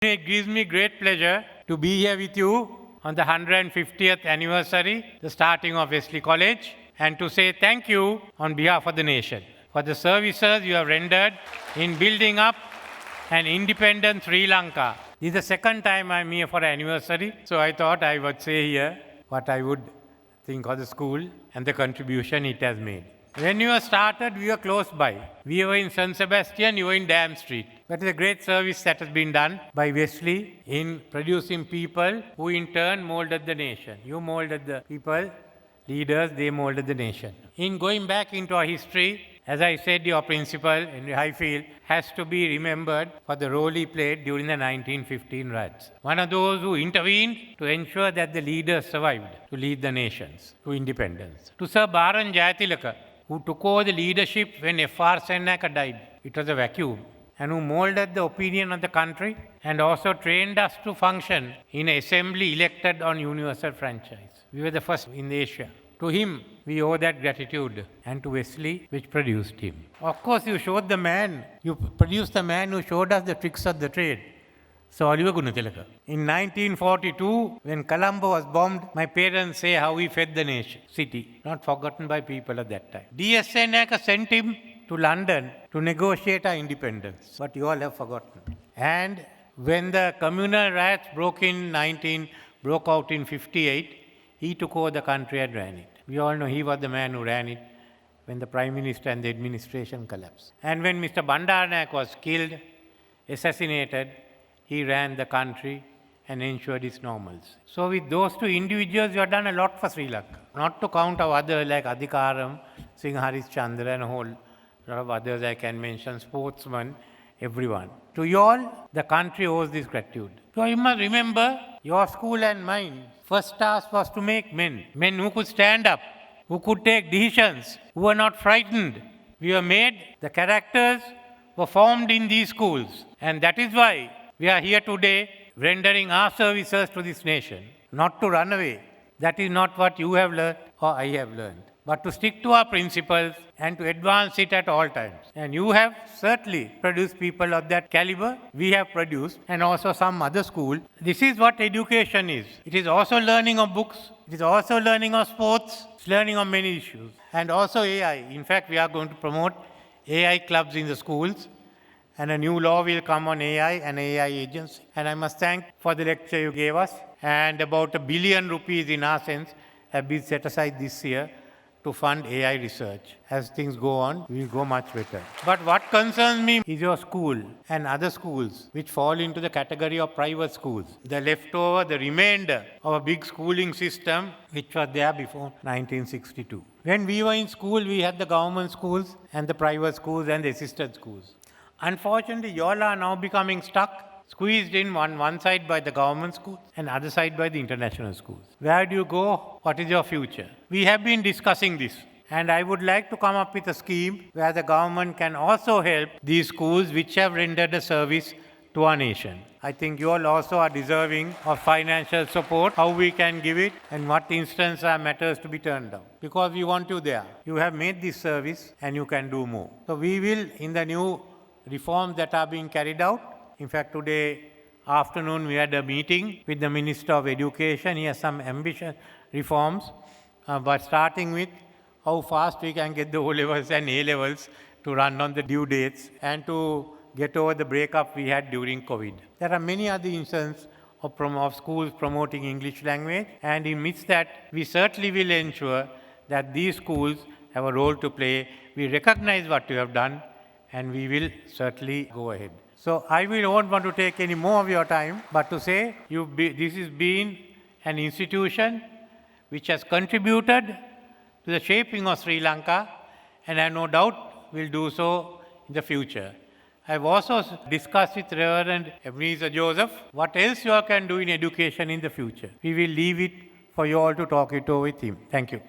It gives me great pleasure to be here with you on the 150th anniversary, the starting of Wesley College, and to say thank you on behalf of the nation for the services you have rendered in building up an independent Sri Lanka. This is the second time I'm here for an anniversary, so I thought I would say here what I would think of the school and the contribution it has made. When you were started, we were close by. We were in San Sebastian, you were in Dam Street. That is a great service that has been done by Wesley in producing people who in turn molded the nation. You molded the people, leaders, they molded the nation. In going back into our history, as I said, your principal, and I feel, has to be remembered for the role he played during the 1915 riots. One of those who intervened to ensure that the leaders survived to lead the nations to independence. To Sir Baran Jayatilaka, who took over the leadership when F.R. Sennaka died. It was a vacuum. And who molded the opinion of the country and also trained us to function in an assembly elected on universal franchise. We were the first in Asia. To him, we owe that gratitude, and to Wesley, which produced him. Of course, you produced the man who showed us the tricks of the trade. So, Oliver Gunatilaka. In 1942, when Colombo was bombed, my parents say how he fed the nation, city, not forgotten by people at that time. D.S. Sennaka sent him to London to negotiate our independence, but you all have forgotten. And when the communal riots broke out in 58, he took over the country and ran it. We all know he was the man who ran it when the Prime Minister and the administration collapsed. And when Mr. Bandaranaike was killed, assassinated, he ran the country and ensured its normals. So with those two individuals, you have done a lot for Sri Lanka. Not to count our others like Adhikaram, Singh Haris Chandra and a whole lot of others I can mention, sportsmen, everyone. To you all, the country owes this gratitude. So you must remember, your school and mine, first task was to make men. Men who could stand up, who could take decisions, who were not frightened. We were made, the characters were formed in these schools. And that is why we are here today rendering our services to this nation. Not to run away. That is not what you have learned or I have learned. But to stick to our principles and to advance it at all times. And you have certainly produced people of that caliber. We have produced, and also some other school. This is what education is. It is also learning of books. It is also learning of sports. It's learning of many issues. And also AI. In fact, we are going to promote AI clubs in the schools. And a new law will come on AI and AI agency. And I must thank for the lecture you gave us. And about ₹1 billion in our sense have been set aside this year to fund AI research. As things go on, we will go much better. But what concerns me is your school and other schools which fall into the category of private schools. The leftover, the remainder of a big schooling system which was there before 1962. When we were in school, we had the government schools and the private schools and the assisted schools. Unfortunately, you all are now becoming stuck, squeezed in one side by the government schools and other side by the international schools. Where do you go? What is your future? We have been discussing this, and I would like to come up with a scheme where the government can also help these schools which have rendered a service to our nation. I think you all also are deserving of financial support, how we can give it and what instance are matters to be turned down. Because we want you there. You have made this service and you can do more. So we will, in the new reforms that are being carried out. In fact, today afternoon we had a meeting with the Minister of Education. He has some ambitious reforms, but starting with how fast we can get the O-levels and A-levels to run on the due dates and to get over the breakup we had during COVID. There are many other instances of schools promoting English language, and in midst that, we certainly will ensure that these schools have a role to play. We recognize what you have done, and we will certainly go ahead. So I won't want to take any more of your time, but to say this has been an institution which has contributed to the shaping of Sri Lanka, and I have no doubt will do so in the future. I have also discussed with Reverend Ebenezer Joseph what else you all can do in education in the future. We will leave it for you all to talk it over with him. Thank you.